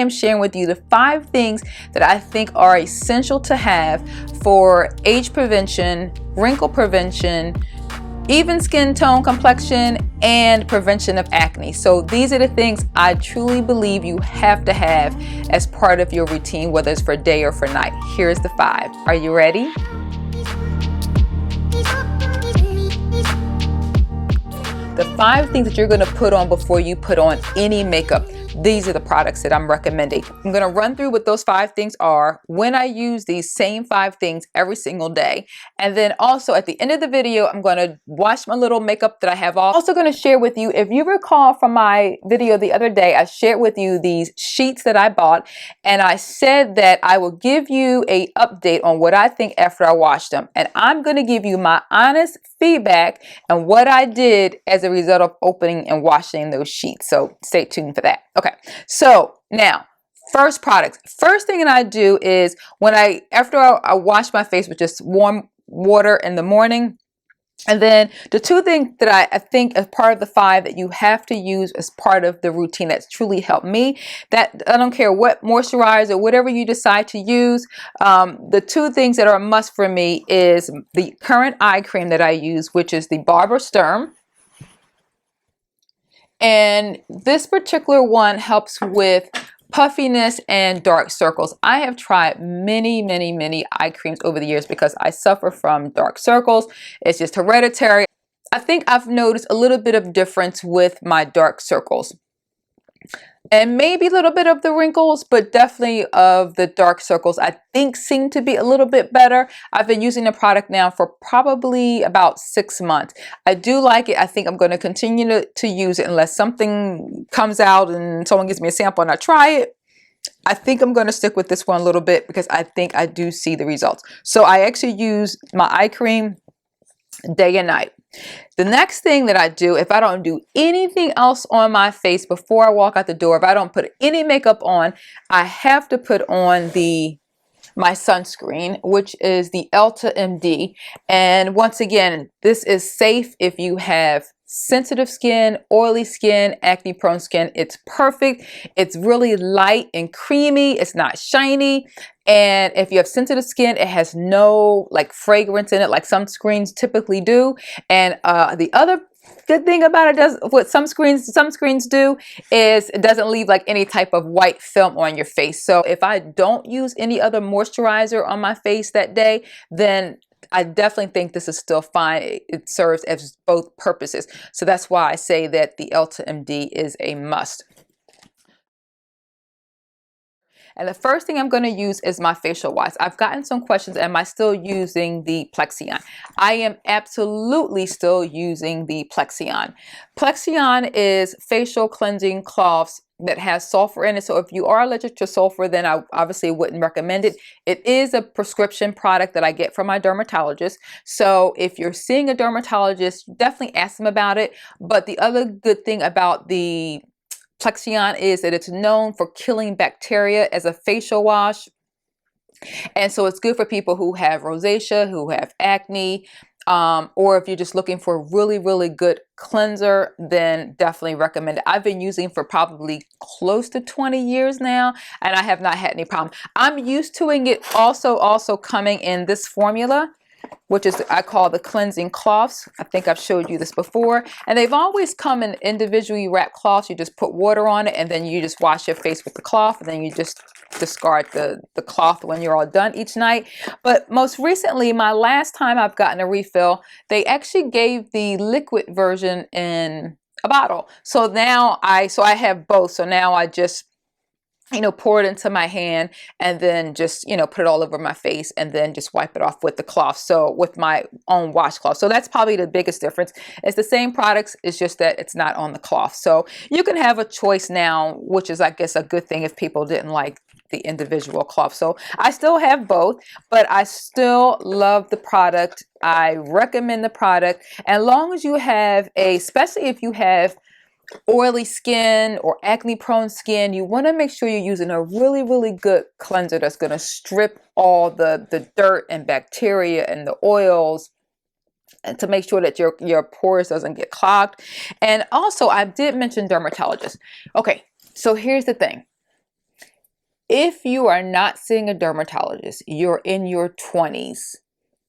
am sharing with you the 5 things that I think are essential to have for age prevention, wrinkle prevention, even skin tone, complexion, and prevention of acne. So these are the things I truly believe you have to have as part of your routine, whether it's for day or for night. Here's the 5. Are you ready? The 5 things that you're going to put on before you put on any makeup. These are the products that I'm recommending. I'm going to run through what those 5 things are, when I use these same 5 things every single day. And then also at the end of the video, I'm going to wash my little makeup that I have off. Also going to share with you, if you recall from my video the other day, I shared with you these sheets that I bought, and I said that I will give you a update on what I think after I wash them. And I'm going to give you my honest feedback and what I did as a result of opening and washing those sheets. So stay tuned for that. Okay, so now first products. First thing that I do is after I wash my face with just warm water in the morning. And then the 2 things that I think as part of the 5 that you have to use as part of the routine that's truly helped me, that I don't care what moisturizer, whatever you decide to use, the 2 things that are a must for me is the current eye cream that I use, which is the Barber Sturm. And this particular one helps with puffiness and dark circles. I have tried many eye creams over the years because I suffer from dark circles. It's just hereditary. I think I've noticed a little bit of difference with my dark circles. And maybe a little bit of the wrinkles, but definitely of the dark circles, I think seem to be a little bit better. I've been using the product now for probably about 6 months. I do like it. I think I'm going to continue to use it unless something comes out and someone gives me a sample and I try it. I think I'm going to stick with this one a little bit because I think I do see the results. So I actually use my eye cream day and night. The next thing that I do, if I don't do anything else on my face before I walk out the door, if I don't put any makeup on, I have to put on my sunscreen, which is the Elta MD. And once again, this is safe if you have sensitive skin, oily skin, acne prone skin. It's perfect. It's really light and creamy. It's not shiny. And if you have sensitive skin, it has no like fragrance in it like sunscreens typically do. And the other good thing about it, what some screens do, is it doesn't leave like any type of white film on your face. So if I don't use any other moisturizer on my face that day, then I definitely think this is still fine. It serves as both purposes. So that's why I say that the Elta MD is a must. And the first thing I'm going to use is my facial wash. I've gotten some questions, am I still using the Plexion? I am absolutely still using the Plexion. Plexion is facial cleansing cloths that has sulfur in it. So if you are allergic to sulfur, then I obviously wouldn't recommend it. It is a prescription product that I get from my dermatologist. So if you're seeing a dermatologist, definitely ask them about it. But the other good thing about the Plexion is that it's known for killing bacteria as a facial wash. And so it's good for people who have rosacea, who have acne, or if you're just looking for a really good cleanser, then definitely recommend it. I've been using for probably close to 20 years now, and I have not had any problem. I'm used to it also coming in this formula, which is I call the cleansing cloths. I think I've showed you this before. And they've always come in individually wrapped cloths. You just put water on it and then you just wash your face with the cloth, and then you just discard the cloth when you're all done each night. But most recently, my last time I've gotten a refill, they actually gave the liquid version in a bottle. So now I have both. So now I just pour it into my hand and then just, put it all over my face and then just wipe it off with the cloth. So with my own washcloth. So that's probably the biggest difference. It's the same products. It's just that it's not on the cloth. So you can have a choice now, which is, I guess, a good thing if people didn't like the individual cloth. So I still have both, but I still love the product. I recommend the product. And as long as you have especially if you have oily skin or acne prone skin, you want to make sure you're using a really good cleanser that's going to strip all the dirt and bacteria and the oils, and to make sure that your pores doesn't get clogged. And also, I did mention dermatologists. Okay, so here's the thing. If you are not seeing a dermatologist, you're in your 20s,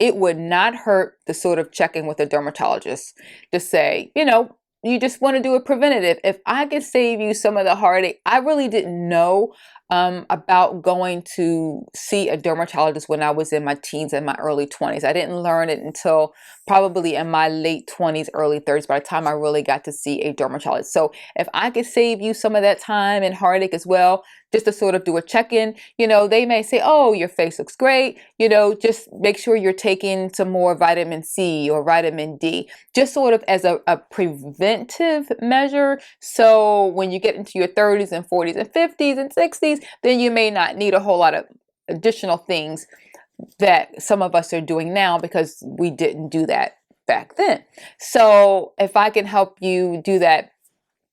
it would not hurt to sort of check in with a dermatologist to say, you know, you just want to do a preventative. If I could save you some of the heartache, I really didn't know about going to see a dermatologist when I was in my teens and my early 20s. I didn't learn it until probably in my late 20s, early 30s, by the time I really got to see a dermatologist. So if I could save you some of that time and heartache as well, just to sort of do a check-in, you know, they may say, oh, your face looks great, you know, just make sure you're taking some more vitamin C or vitamin D, just sort of as a preventive measure. So when you get into your 30s and 40s and 50s and 60s, then you may not need a whole lot of additional things that some of us are doing now because we didn't do that back then. So if I can help you do that,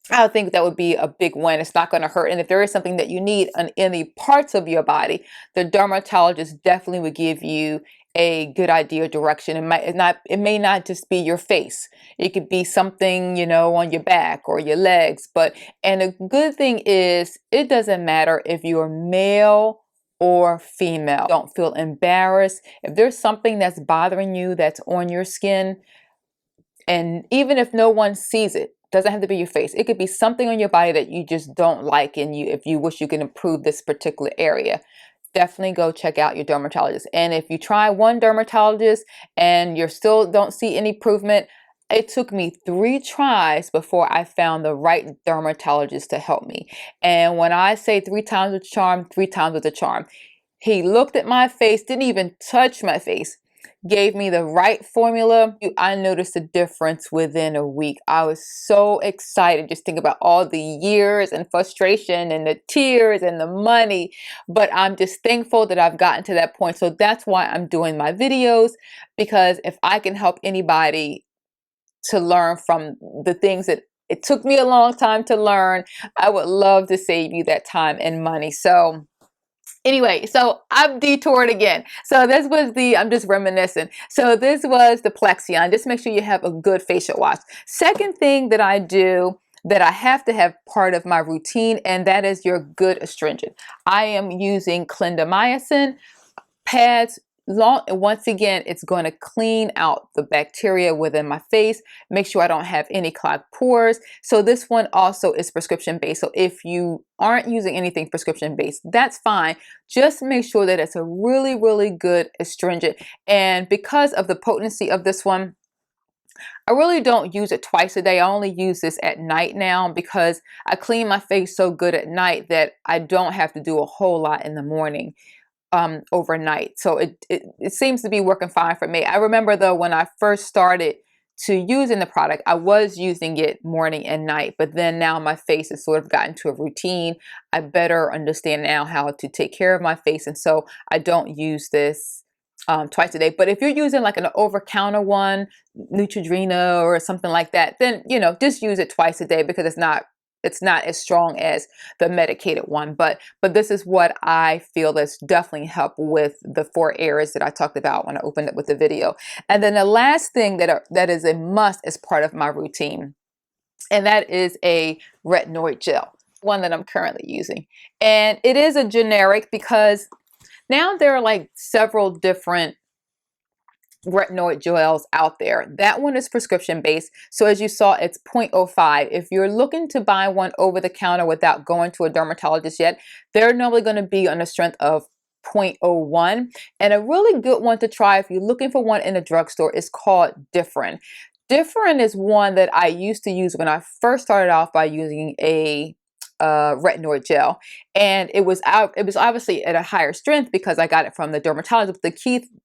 I think that would be a big win. It's not going to hurt. And if there is something that you need on any parts of your body, the dermatologist definitely would give you a good idea of direction. It may not just be your face. It could be something, you know, on your back or your legs. And the good thing is, it doesn't matter if you're male or female. Don't feel embarrassed. If there's something that's bothering you that's on your skin, and even if no one sees it, doesn't have to be your face. It could be something on your body that you just don't like, and if you wish you could improve this particular area, definitely go check out your dermatologist. And if you try one dermatologist and you still don't see any improvement, it took me 3 tries before I found the right dermatologist to help me. And when I say 3 times with charm, 3 times with a charm. He looked at my face, didn't even touch my face, gave me the right formula. I noticed a difference within a week. I was so excited. Just think about all the years and frustration and the tears and the money. But I'm just thankful that I've gotten to that point. So that's why I'm doing my videos, because if I can help anybody to learn from the things that it took me a long time to learn, I would love to save you that time and money. So anyway, so I've detoured again. So this was I'm just reminiscing. So this was the Plexion. Just make sure you have a good facial wash. Second thing that I do that I have to have part of my routine, and that is your good astringent. I am using Clindamycin pads. Once again, it's going to clean out the bacteria within my face, make sure I don't have any clogged pores. So this one also is prescription based. So if you aren't using anything prescription based, that's fine. Just make sure that it's a really, really good astringent. And because of the potency of this one, I really don't use it twice a day. I only use this at night now because I clean my face so good at night that I don't have to do a whole lot in the morning. Overnight. So it seems to be working fine for me. I remember though, when I first started to using the product, I was using it morning and night, but then now my face has sort of gotten to a routine. I better understand now how to take care of my face. And so I don't use this twice a day. But if you're using like an over-counter one, Neutrogena or something like that, then, you know, just use it twice a day because it's not as strong as the medicated one, but this is what I feel that's definitely helped with the 4 areas that I talked about when I opened up with the video. And then the last thing that is a must as part of my routine, and that is a retinoid gel, one that I'm currently using. And it is a generic because now there are like several different retinoid gels out there. That one is prescription based. So as you saw, it's 0.05. If you're looking to buy one over the counter without going to a dermatologist yet, they're normally going to be on the strength of 0.01. And a really good one to try if you're looking for one in a drugstore is called Differin. Differin is one that I used to use when I first started off by using a retinoid gel, and it was obviously at a higher strength because I got it from the dermatologist. But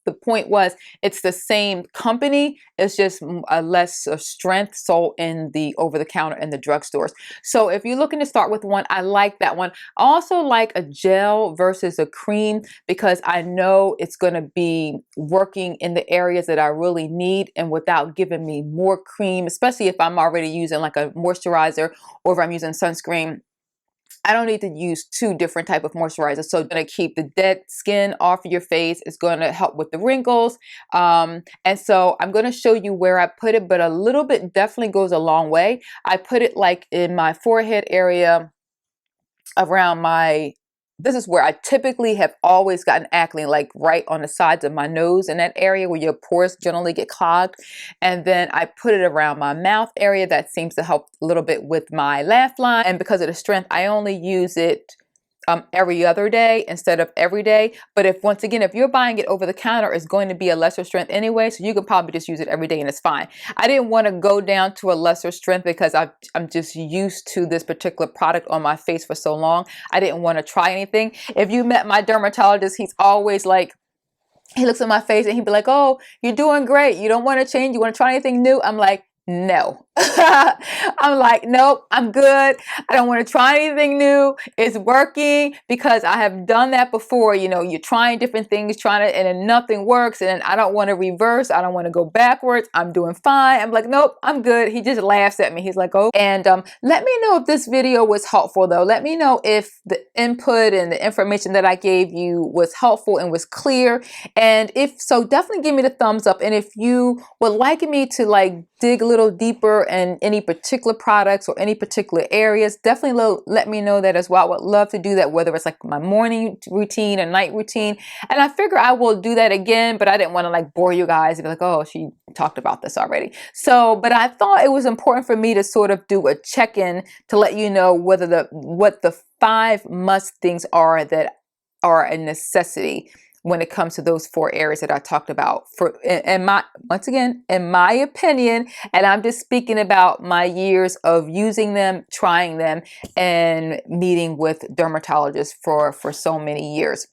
the point was, it's the same company, it's just a less strength sold in the over the counter in the drugstores. So if you're looking to start with one, I like that one. I also like a gel versus a cream because I know it's going to be working in the areas that I really need and without giving me more cream, especially if I'm already using like a moisturizer or if I'm using sunscreen. I don't need to use 2 different type of moisturizers. So it's going to keep the dead skin off of your face. It's going to help with the wrinkles. And so I'm going to show you where I put it, but a little bit definitely goes a long way. I put it like in my forehead area, around my this is where I typically have always gotten acne, like right on the sides of my nose, in that area where your pores generally get clogged. And then I put it around my mouth area. That seems to help a little bit with my laugh line. And because of the strength, I only use it every other day instead of every day. But if, once again, if you're buying it over the counter, it's going to be a lesser strength anyway, so you can probably just use it every day and it's fine. I didn't want to go down to a lesser strength because I'm just used to this particular product on my face for so long. I didn't want to try anything. If you met my dermatologist, he's always like, he looks at my face and he'd be like, oh, you're doing great, you don't want to change, you want to try anything new? I'm like, no. I'm like, nope, I'm good. I don't want to try anything new. It's working, because I have done that before. You know, you're trying different things, and then nothing works. And I don't want to reverse. I don't want to go backwards. I'm doing fine. I'm like, nope, I'm good. He just laughs at me. He's like, oh. And let me know if this video was helpful, though. Let me know if the input and the information that I gave you was helpful and was clear. And if so, definitely give me the thumbs up. And if you would like me to like dig a little deeper in any particular products or any particular areas, definitely let me know that as well. I would love to do that, whether it's like my morning routine or night routine. And I figure I will do that again, but I didn't want to like bore you guys and be like, oh, she talked about this already. So, but I thought it was important for me to sort of do a check-in to let you know what the 5 must things are that are a necessity when it comes to those 4 areas that I talked about. Once again, in my opinion, and I'm just speaking about my years of using them, trying them, and meeting with dermatologists for so many years.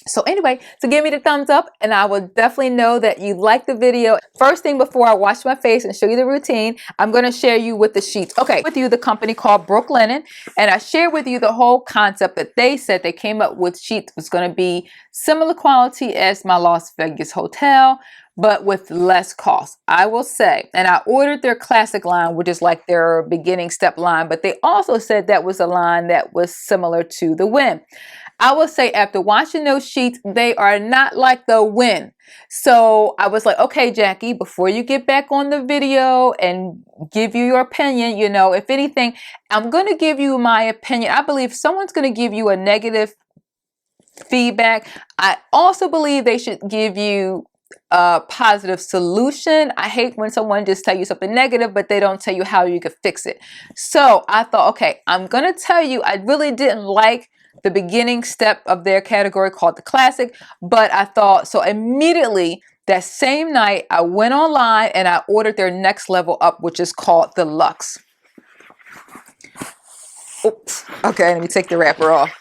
So anyway, so give me the thumbs up and I will definitely know that you liked the video. First thing, before I wash my face and show you the routine, I'm going to share you with the sheets. Okay, with you the company called Brooklinen, and I shared with you the whole concept that they said they came up with sheets was going to be similar quality as my Las Vegas hotel, but with less cost. I will say, and I ordered their classic line, which is like their beginning step line, but they also said that was a line that was similar to the Win. I will say, after watching those sheets, they are not like the Win. So I was like, okay, Jackie, before you get back on the video and give you your opinion, you know, if anything, I'm going to give you my opinion. I believe someone's going to give you a negative feedback. I also believe they should give you a positive solution. I hate when someone just tell you something negative, but they don't tell you how you could fix it. So I thought, okay, I'm going to tell you, I really didn't like the beginning step of their category called the classic, but I thought, so immediately that same night I went online and I ordered their next level up, which is called the Luxe. Oops. Okay, let me take the wrapper off.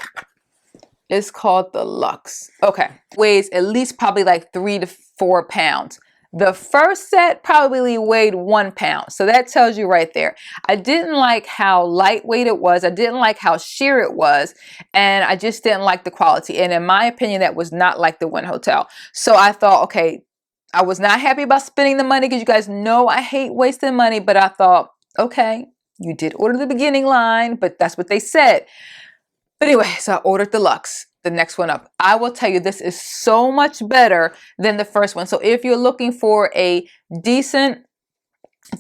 It's called the Luxe. Okay, weighs at least probably like 3 to 4 pounds. The first set probably weighed 1 pound. So that tells you right there. I didn't like how lightweight it was. I didn't like how sheer it was. And I just didn't like the quality. And in my opinion, that was not like the Win Hotel. So I thought, okay, I was not happy about spending the money, because you guys know I hate wasting money. But I thought, okay, you did order the beginning line, but that's what they said. But anyway, so I ordered the Luxe, the next one up. I will tell you, this is so much better than the first one. So if you're looking for a decent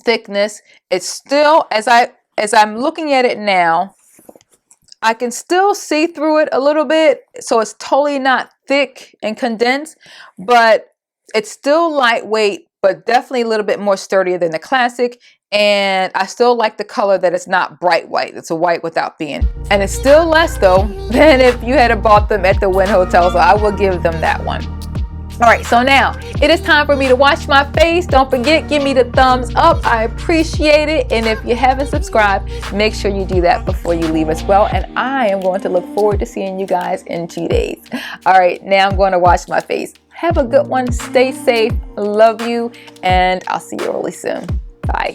thickness, it's still, as I'm looking at it now, I can still see through it a little bit. So it's totally not thick and condensed, but it's still lightweight, but definitely a little bit more sturdier than the classic. And I still like the color that it's not bright white. It's a white without being. And it's still less though than if you had bought them at the Win Hotel. So I will give them that one. All right, so now it is time for me to wash my face. Don't forget, give me the thumbs up. I appreciate it. And if you haven't subscribed, make sure you do that before you leave as well. And I am going to look forward to seeing you guys in 2 days. All right, now I'm going to wash my face. Have a good one. Stay safe. Love you. And I'll see you really soon. Bye.